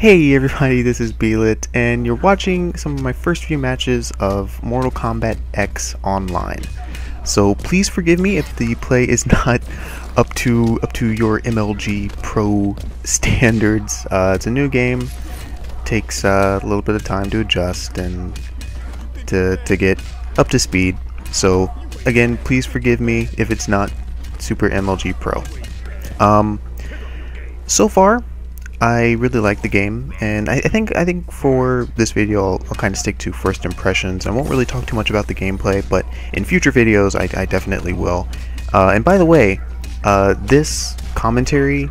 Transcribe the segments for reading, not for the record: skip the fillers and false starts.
Hey everybody, this is Beelit, and you're watching some of my first few matches of Mortal Kombat X Online. So please forgive me if the play is not up to your MLG Pro standards. It's a new game, takes a little bit of time to adjust and to get up to speed. So again, please forgive me if it's not super MLG Pro. So far, I really like the game, and I think for this video I'll kind of stick to first impressions. I won't really talk too much about the gameplay, but in future videos I definitely will. And by the way, this commentary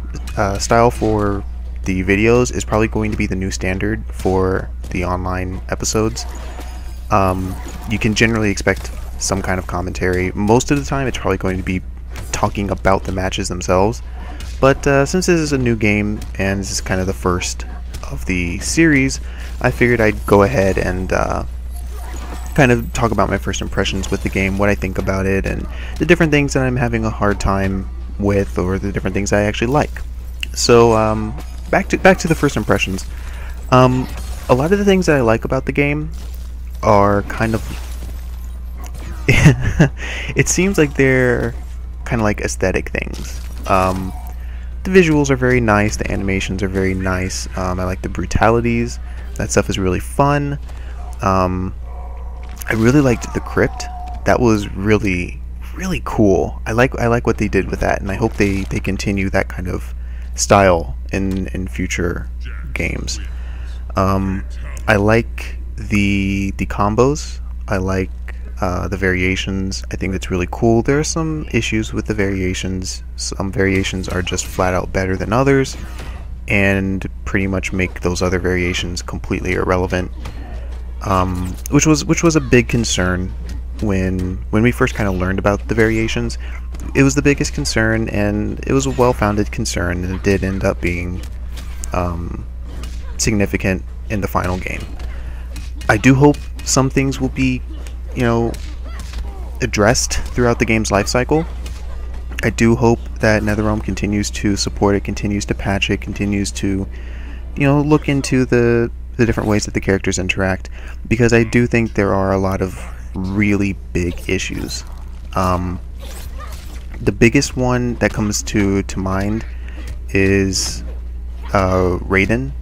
style for the videos is probably going to be the new standard for the online episodes. You can generally expect some kind of commentary. Most of the time it's probably going to be talking about the matches themselves. But since this is a new game and this is kind of the first of the series, I figured I'd go ahead and kind of talk about my first impressions with the game, what I think about it, and the different things that I'm having a hard time with, or the different things I actually like. So back to the first impressions. A lot of the things that I like about the game are kind of it seems like they're kind of like aesthetic things. The visuals are very nice, the animations are very nice. I like the brutalities. That stuff is really fun. I really liked the crypt. That was really cool. I like what they did with that, and I hope they continue that kind of style in future games. I like the combos. I like the variations. I think that's really cool. There are some issues with the variations. Some variations are just flat out better than others and pretty much make those other variations completely irrelevant, which was a big concern when we first kind of learned about the variations. It was the biggest concern, and it was a well-founded concern, and it did end up being significant in the final game. I do hope some things will be, you know, addressed throughout the game's life cycle. I do hope that NetherRealm continues to support it, continues to patch it, continues to, you know, look into the different ways that the characters interact, because I do think there are a lot of really big issues. The biggest one that comes to mind is Raiden.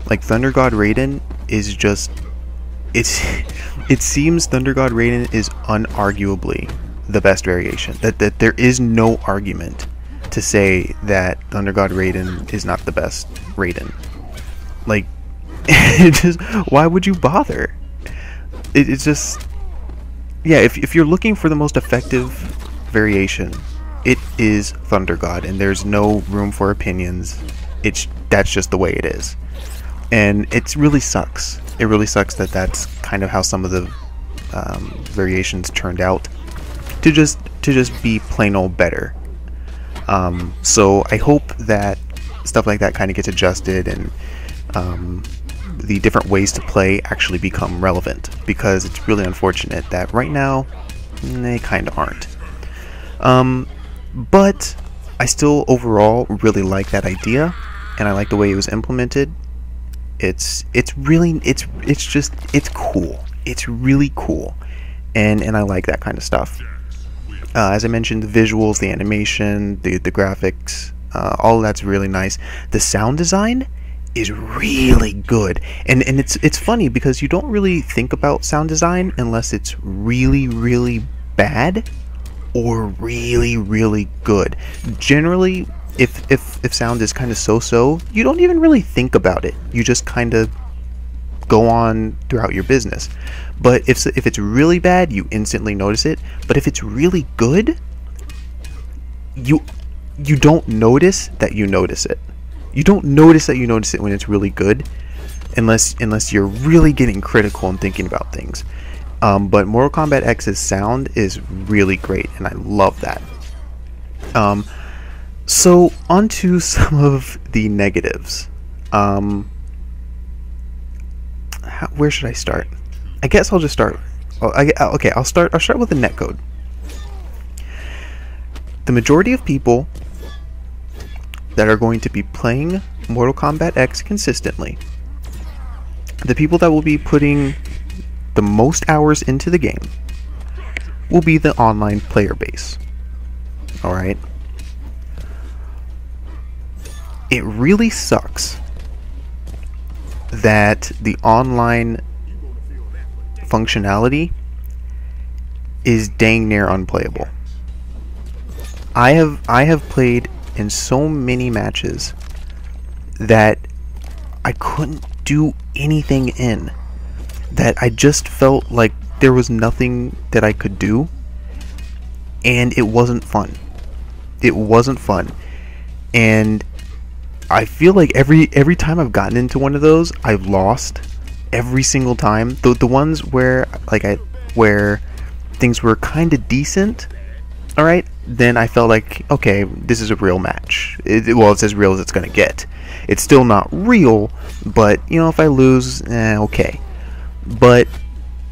Like, Thunder God Raiden is just, it seems Thunder God Raiden is unarguably the best variation. That there is no argument to say that Thunder God Raiden is not the best Raiden. Like, why would you bother? It's just, yeah, if you're looking for the most effective variation, it is Thunder God, and there's no room for opinions. That's just the way it is. And it really sucks. It really sucks that that's kind of how some of the variations turned out, to just be plain old better. So I hope that stuff like that kind of gets adjusted, and the different ways to play actually become relevant, because it's really unfortunate that right now they kind of aren't. But I still overall really like that idea, and I like the way it was implemented. It's cool. It's really cool, and I like that kind of stuff. As I mentioned, the visuals, the animation, the graphics, all of that's really nice. The sound design is really good, and it's funny because you don't really think about sound design unless it's really bad or really good. Generally, if sound is kind of so-so, you don't even really think about it. You just kind of go on throughout your business. But if it's really bad, you instantly notice it. But if it's really good, you don't notice that you notice it. You don't notice that you notice it when it's really good, unless you're really getting critical and thinking about things. But Mortal Kombat X's sound is really great, and I love that. So, onto some of the negatives. Where should I start? I guess I'll just start. Okay, I'll start with the netcode. The majority of people that are going to be playing Mortal Kombat X consistently, the people that will be putting the most hours into the game will be the online player base. Alright? It really sucks that the online functionality is dang near unplayable. I have played in so many matches that I couldn't do anything in, that I just felt like there was nothing that I could do, and it wasn't fun. It wasn't fun. And I feel like every time I've gotten into one of those, I've lost every single time. The ones where where things were kind of decent, all right, then I felt like, okay, this is a real match. Well, it's as real as it's gonna get. It's still not real, but you know, if I lose, okay. But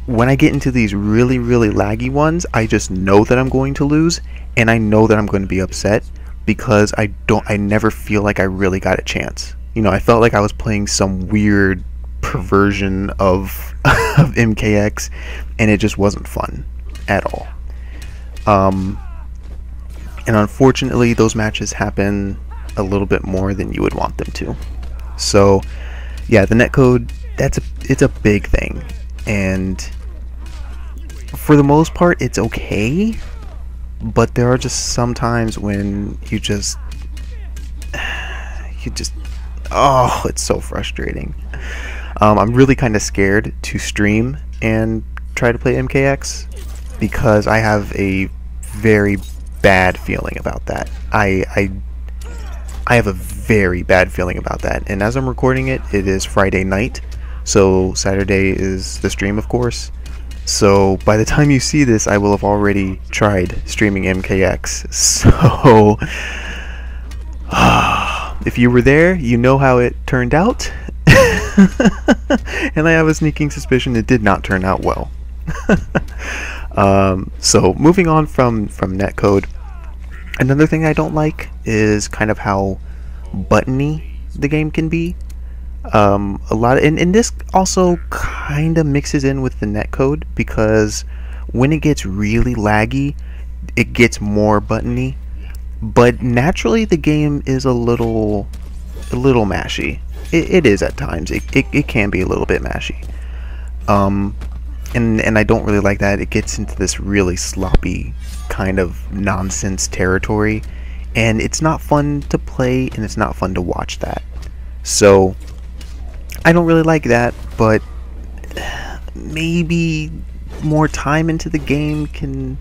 when I get into these really, really laggy ones, I just know that I'm going to lose, and I know that I'm going to be upset because I never feel like I really got a chance. You know, I felt like I was playing some weird perversion of MKX, and it just wasn't fun at all. And unfortunately, those matches happen a little bit more than you would want them to. So, yeah, the netcode, it's a big thing, and for the most part, it's okay. But there are just some times when you just, oh, it's so frustrating. I'm really kind of scared to stream and try to play MKX because I have a very bad feeling about that. I have a very bad feeling about that. And as I'm recording it, it is Friday night, so Saturday is the stream, of course. So by the time you see this, I will have already tried streaming MKX. So if you were there, you know how it turned out. And I have a sneaking suspicion it did not turn out well. So moving on from netcode, another thing I don't like is kind of how buttony the game can be. A lot of, and this also kind of mixes in with the netcode, because when it gets really laggy, it gets more buttony. But naturally, the game is a little mashy. It is at times. It can be a little bit mashy. And I don't really like that. It gets into this really sloppy kind of nonsense territory, and it's not fun to play, and it's not fun to watch that. So I don't really like that, but maybe more time into the game can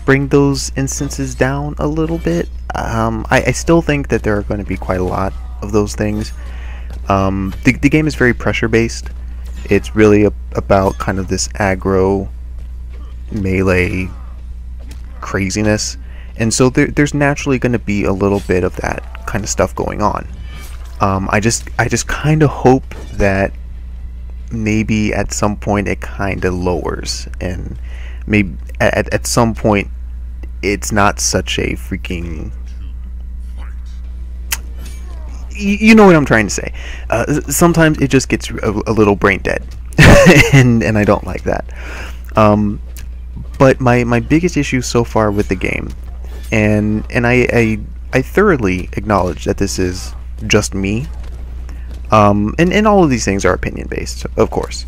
bring those instances down a little bit. I still think that there are going to be quite a lot of those things. The game is very pressure based. It's really about kind of this aggro melee craziness, and so there's naturally going to be a little bit of that kind of stuff going on. I just kind of hope that maybe at some point it kind of lowers, and maybe at some point it's not such a freaking, you know what I'm trying to say. Sometimes it just gets a little brain dead, and I don't like that. But my biggest issue so far with the game, and I thoroughly acknowledge that this is just me, and all of these things are opinion based, of course,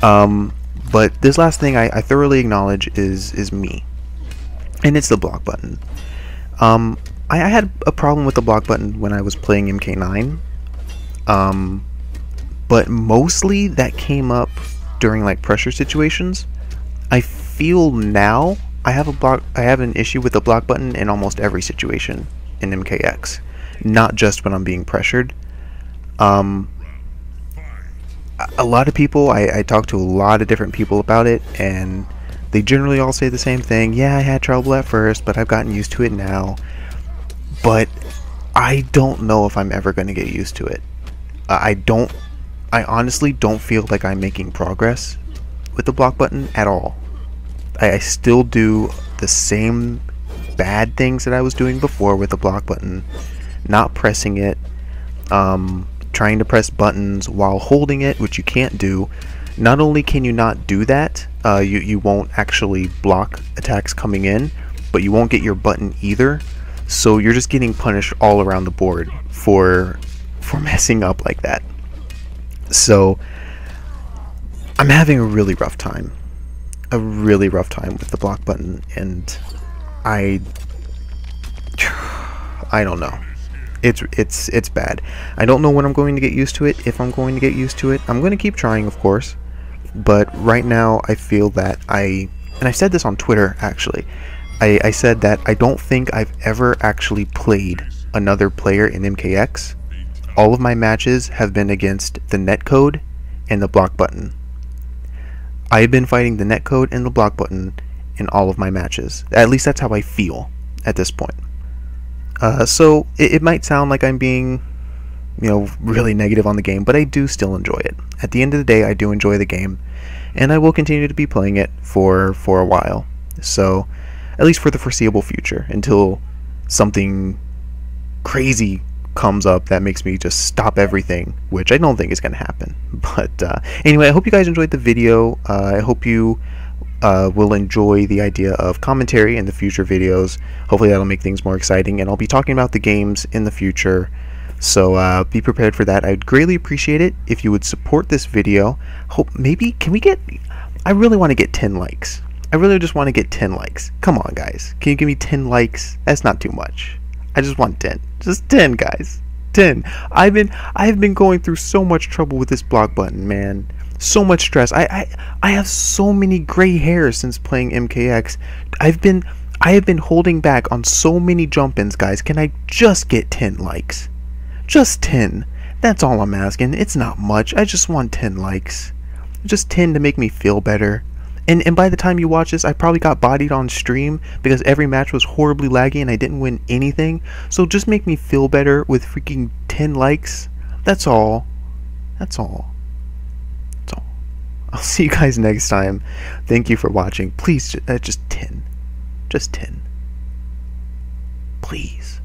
but this last thing I thoroughly acknowledge is me, and it's the block button. I had a problem with the block button when I was playing MK9, but mostly that came up during like pressure situations. I feel now I have an issue with the block button in almost every situation in MKX, not just when I'm being pressured. A lot of people, I talk to a lot of different people about it, and they generally all say the same thing. Yeah, I had trouble at first, but I've gotten used to it now. But I don't know if I'm ever going to get used to it. I honestly don't feel like I'm making progress with the block button at all. I still do the same bad things that I was doing before with the block button, not pressing it, trying to press buttons while holding it, which you can't do. Not only can you not do that, you won't actually block attacks coming in, but you won't get your button either. So you're just getting punished all around the board for messing up like that. So I'm having a really rough time. With the block button, and I don't know. It's bad. I don't know when I'm going to get used to it, if I'm going to get used to it. I'm going to keep trying, of course, but right now I feel that and I said this on Twitter actually, I said that I don't think I've ever actually played another player in MKX. All of my matches have been against the netcode and the block button. I've been fighting the netcode and the block button in all of my matches. At least that's how I feel at this point. So it might sound like I'm being, really negative on the game, but I do still enjoy it. At the end of the day, I do enjoy the game, and I will continue to be playing it for a while. So, at least for the foreseeable future, until something crazy comes up that makes me just stop everything, which I don't think is going to happen. But anyway, I hope you guys enjoyed the video. I hope you will enjoy the idea of commentary in the future videos. Hopefully that'll make things more exciting, and I'll be talking about the games in the future, so be prepared for that. I'd greatly appreciate it if you would support this video. I really want to get 10 likes. I really just want to get 10 likes. Come on, guys, can you give me 10 likes? That's not too much. I just want 10. Just 10, guys. 10. I have been going through so much trouble with this block button, man. So much stress. I have so many gray hairs since playing MKX. I have been holding back on so many jump-ins, guys. Can I just get 10 likes? Just 10. That's all I'm asking. It's not much. I just want 10 likes. Just 10 to make me feel better. And by the time you watch this, I probably got bodied on stream because every match was horribly laggy and I didn't win anything. So just make me feel better with freaking 10 likes. That's all. That's all. That's all. I'll see you guys next time. Thank you for watching. Please, just 10. Just 10. Please.